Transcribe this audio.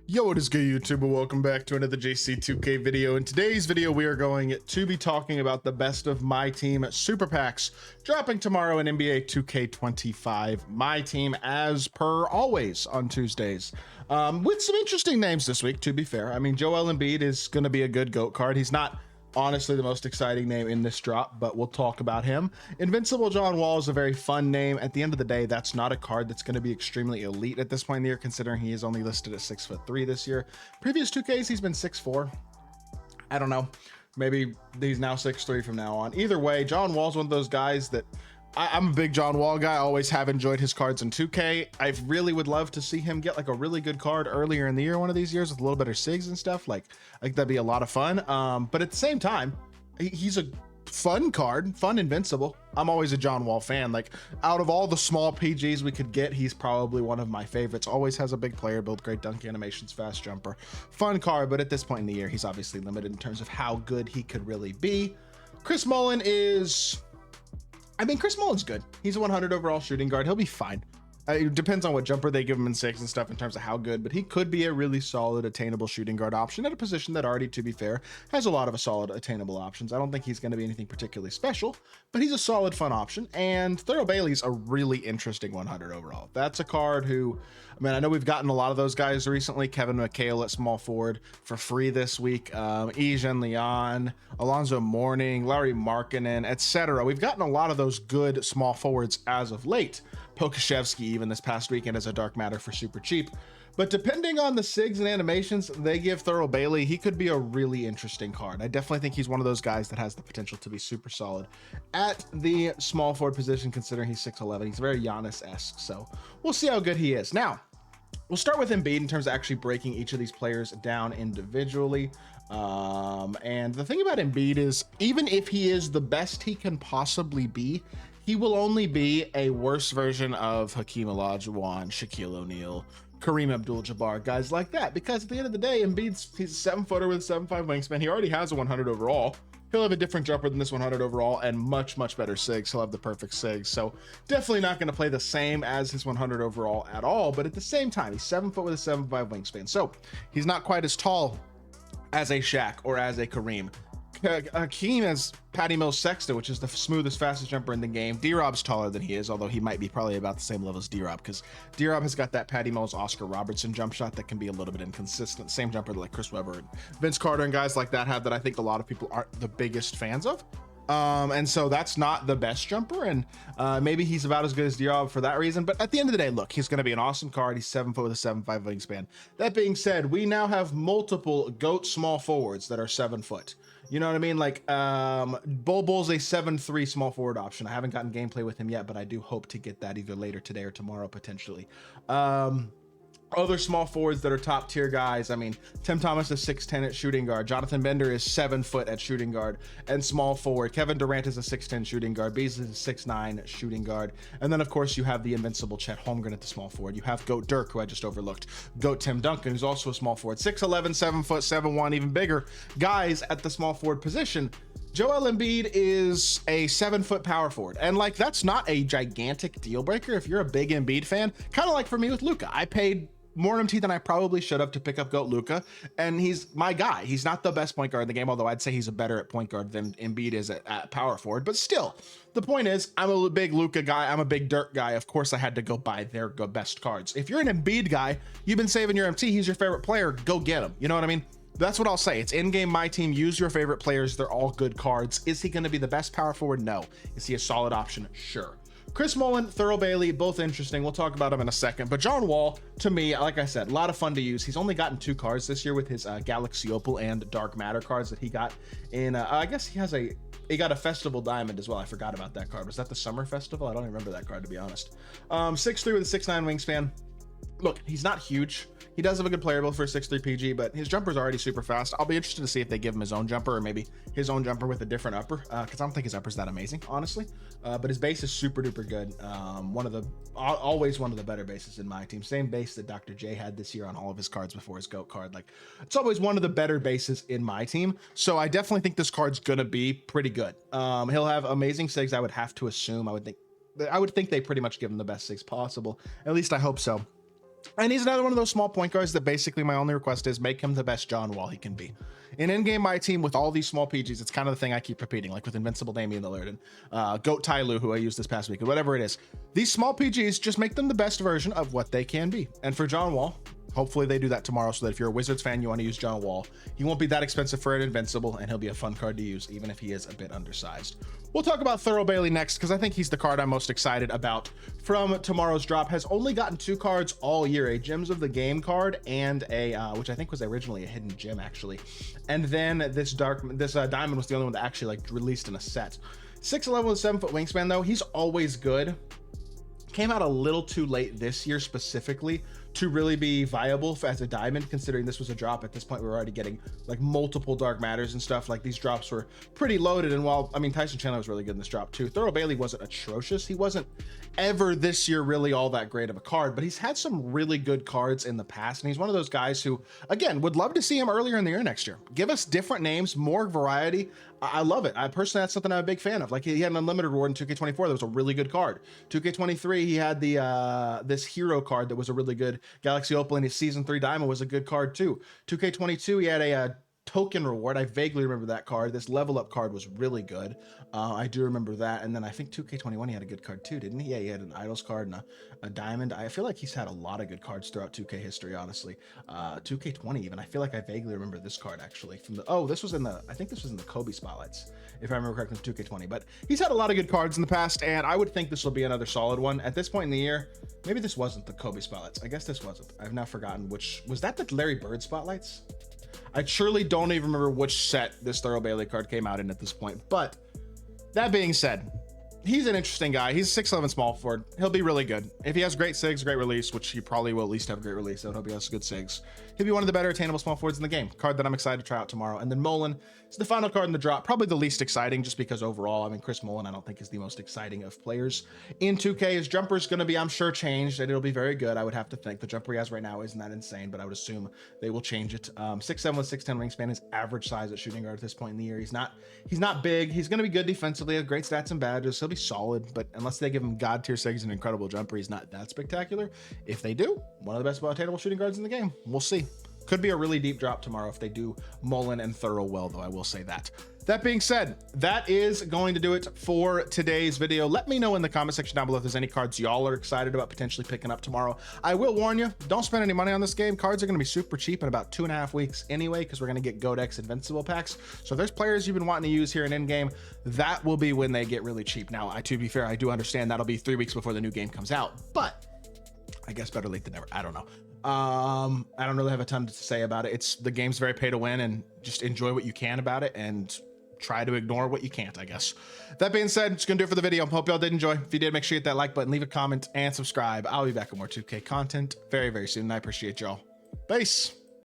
Yo, what is good, YouTube? Welcome back to another JC2K video. In today's video, we are going to be talking about the best of MyTEAM super packs dropping tomorrow in NBA 2K25. MyTEAM, as per always on Tuesdays, with some interesting names this week, to be fair. I mean, Joel Embiid is going to be a good GOAT card. He's not honestly the most exciting name in this drop, but we'll talk about him. Invincible John Wall is a very fun name. At the end of the day, that's not a card that's going to be extremely elite at this point in the year, considering he is only listed at 6'3" this year. Previous 2Ks, he's been 6'4". I don't know. Maybe he's now 6'3" from now on. Either way, John Wall's one of those guys that I'm a big John Wall guy. I always have enjoyed his cards in 2K. I really would love to see him get like a really good card earlier in the year, one of these years, with a little better SIGs and stuff. Like that'd be a lot of fun. But at the same time, he's a fun card, fun Invincible. I'm always a John Wall fan. Like, out of all the small PGs we could get, he's probably one of my favorites. Always has a big player build, great dunk animations, fast jumper, fun card. But at this point in the year, he's obviously limited in terms of how good he could really be. Chris Mullin is, I mean, Chris Mullin's good. He's a 100 overall shooting guard. He'll be fine. It depends on what jumper they give him in 6 and stuff in terms of how good, but he could be a really solid attainable shooting guard option at a position that already, to be fair, has a lot of solid attainable options. I don't think he's going to be anything particularly special, but he's a solid fun option. And Thurl Bailey's a really interesting 100 overall. That's a card who, I mean, I know we've gotten a lot of those guys recently. Kevin McHale at small forward for free this week. Ejan Leon, Alonzo Mourning, Larry Markkinen, etc. We've gotten a lot of those good small forwards as of late. Pokashevsky even this past weekend as a dark matter for super cheap. But depending on the SIGs and animations they give Thurl Bailey, he could be a really interesting card. I definitely think he's one of those guys that has the potential to be super solid at the small forward position, considering he's 6'11". He's very Giannis-esque, so we'll see how good he is. Now, we'll start with Embiid in terms of actually breaking each of these players down individually. And the thing about Embiid is, even if he is the best he can possibly be, he will only be a worse version of Hakeem Olajuwon, Shaquille O'Neal, Kareem Abdul-Jabbar, guys like that. Because at the end of the day, he's a 7-footer with a 7'5" wingspan. He already has a 100 overall. He'll have a different jumper than this 100 overall and much better SIGs. He'll have the perfect SIGs. So definitely not going to play the same as his 100 overall at all. But at the same time, he's 7 foot with a 7'5" wingspan. So he's not quite as tall as a Shaq or as a Kareem. Hakeem has Patty Mills Sexton, which is the smoothest, fastest jumper in the game. D-Rob's taller than he is, although he might be probably about the same level as D-Rob, because D-Rob has got that Patty Mills, Oscar Robertson jump shot that can be a little bit inconsistent. Same jumper that like Chris Webber and Vince Carter and guys like that have, that I think a lot of people aren't the biggest fans of. And so that's not the best jumper, and maybe he's about as good as D-Rob for that reason. But at the end of the day, look, he's going to be an awesome card. He's 7 foot with a 7'5" wingspan. That being said, we now have multiple GOAT small forwards that are 7 foot. You know what I mean? Like, Bol Bol's a 7'3" small forward option. I haven't gotten gameplay with him yet, but I do hope to get that either later today or tomorrow, potentially. Other small forwards that are top tier guys, I mean, Tim Thomas is 6'10" at shooting guard. Jonathan Bender is 7 foot at shooting guard and small forward. Kevin Durant is a 6'10" shooting guard. Beasley is a 6'9" shooting guard. And then, of course, you have the invincible Chet Holmgren at the small forward. You have GOAT Dirk, who I just overlooked. GOAT Tim Duncan, who's also a small forward. 6'11", 7 foot, 7'1", even bigger guys at the small forward position. Joel Embiid is a 7 foot power forward. And like, that's not a gigantic deal breaker if you're a big Embiid fan. Kind of like for me with Luka. I paid more MT than I probably should have to pick up GOAT Luka, and he's my guy. He's not the best point guard in the game, although I'd say he's a better at point guard than Embiid is at power forward. But still, the point is, I'm a big Luka guy. I'm a big Dirk guy. Of course, I had to go buy their best cards. If you're an Embiid guy, you've been saving your MT, he's your favorite player, go get him. You know what I mean? That's what I'll say. It's in-game MyTEAM. Use your favorite players. They're all good cards. Is he going to be the best power forward? No. Is he a solid option? Sure. Chris Mullin, Thurl Bailey, both interesting. We'll talk about them in a second. But John Wall, to me, like I said, a lot of fun to use. He's only gotten 2 cards this year with his Galaxy Opal and Dark Matter cards that he got in. I guess he got a Festival Diamond as well. I forgot about that card. Was that the Summer Festival? I don't even remember that card, to be honest. 6'3" with a 6'9" wingspan. Look, he's not huge. He does have a good player build for a 6'3" PG, but his jumper's already super fast. I'll be interested to see if they give him his own jumper, or maybe his own jumper with a different upper, because I don't think his upper's that amazing, honestly. But his base is super duper good. Always one of the better bases in MyTEAM. Same base that Dr. J had this year on all of his cards before his GOAT card. Like, it's always one of the better bases in MyTEAM. So I definitely think this card's gonna be pretty good. He'll have amazing SIGs, I would have to assume. I would think they pretty much give him the best SIGs possible. At least I hope so. And he's another one of those small point guards that basically my only request is make him the best John Wall he can be. In in-game my team with all these small PGs, it's kind of the thing I keep repeating, like with Invincible Damian Lillard and Goat Ty Lue, who I used this past week, or whatever it is. These small PGs, just make them the best version of what they can be. And for John Wall, hopefully they do that tomorrow, so that if you're a Wizards fan, you want to use John Wall, he won't be that expensive for an Invincible, and he'll be a fun card to use, even if he is a bit undersized. We'll talk about Thurl Bailey next, because I think he's the card I'm most excited about from tomorrow's drop. Has only gotten 2 cards all year, a Gems of the Game card and a, which I think was originally a hidden gem, actually. And then this diamond was the only one that actually like released in a set. 6'11" with 7-foot wingspan, though. He's always good. Came out a little too late this year specifically to really be viable as a diamond, considering this was a drop. At this point, we were already getting like multiple dark matters and stuff. Like these drops were pretty loaded. And while, I mean, Tyson Chandler was really good in this drop too. Thurl Bailey wasn't atrocious. He wasn't ever this year really all that great of a card, but he's had some really good cards in the past. And he's one of those guys who, again, would love to see him earlier in the year next year. Give us different names, more variety. I love it. I personally, that's something I'm a big fan of. Like he had an unlimited reward in 2K24 that was a really good card. 2K23, he had the this hero card that was a really good Galaxy Opal, and his Season 3 Diamond was a good card too. 2K22, he had a token reward. I vaguely remember that card. This level up card was really good. I do remember that. And then I think 2K21, he had a good card too, didn't he? Yeah, he had an Idols card and a diamond. I feel like he's had a lot of good cards throughout 2K history, honestly. 2K20 even. I feel like I vaguely remember this card actually from the, oh, this was in the, I think this was in the Kobe spotlights, if I remember correctly, 2K20. But he's had a lot of good cards in the past, and I would think this will be another solid one. At this point in the year, maybe this wasn't the Kobe spotlights. I guess this wasn't. I've now forgotten which, was that the Larry Bird spotlights? I surely don't even remember which set this Thurl Bailey card came out in at this point. But that being said, he's an interesting guy. He's 6'11" small forward. He'll be really good. If he has great SIGs, great release, which he probably will at least have great release, so I hope he has good SIGs. He'll be one of the better attainable small forwards in the game. Card that I'm excited to try out tomorrow. And then Mullen is the final card in the drop. Probably the least exciting, just because overall, I mean, Chris Mullen, I don't think is the most exciting of players in 2K. His jumper is going to be, I'm sure, changed, and it'll be very good. I would have to think. The jumper he has right now isn't that insane, but I would assume they will change it. 6'7" with 6'10" wingspan is average size at shooting guard at this point in the year. He's not big. He's going to be good defensively, have great stats and badges. He'll be solid, but unless they give him god tier SIGs and incredible jumper, he's not that spectacular. If they do, one of the best attainable shooting guards in the game. We'll see. Could be a really deep drop tomorrow if they do Mullen and Thurl well, though, I will say that. That being said, that is going to do it for today's video. Let me know in the comment section down below if there's any cards y'all are excited about potentially picking up tomorrow. I will warn you, don't spend any money on this game. Cards are going to be super cheap in about 2.5 weeks anyway, because we're going to get Godex Invincible packs. So if there's players you've been wanting to use here in in-game, that will be when they get really cheap. Now, to be fair, I do understand that'll be 3 weeks before the new game comes out, but I guess better late than never. I don't know. I don't really have a ton to say about it. The game's very pay to win, and just enjoy what you can about it and try to ignore what you can't, I guess. That being said, it's gonna do it for the video. Hope y'all did enjoy. If you did, make sure you hit that like button, leave a comment, and subscribe. I'll be back with more 2K content very, very soon. I appreciate y'all. Peace.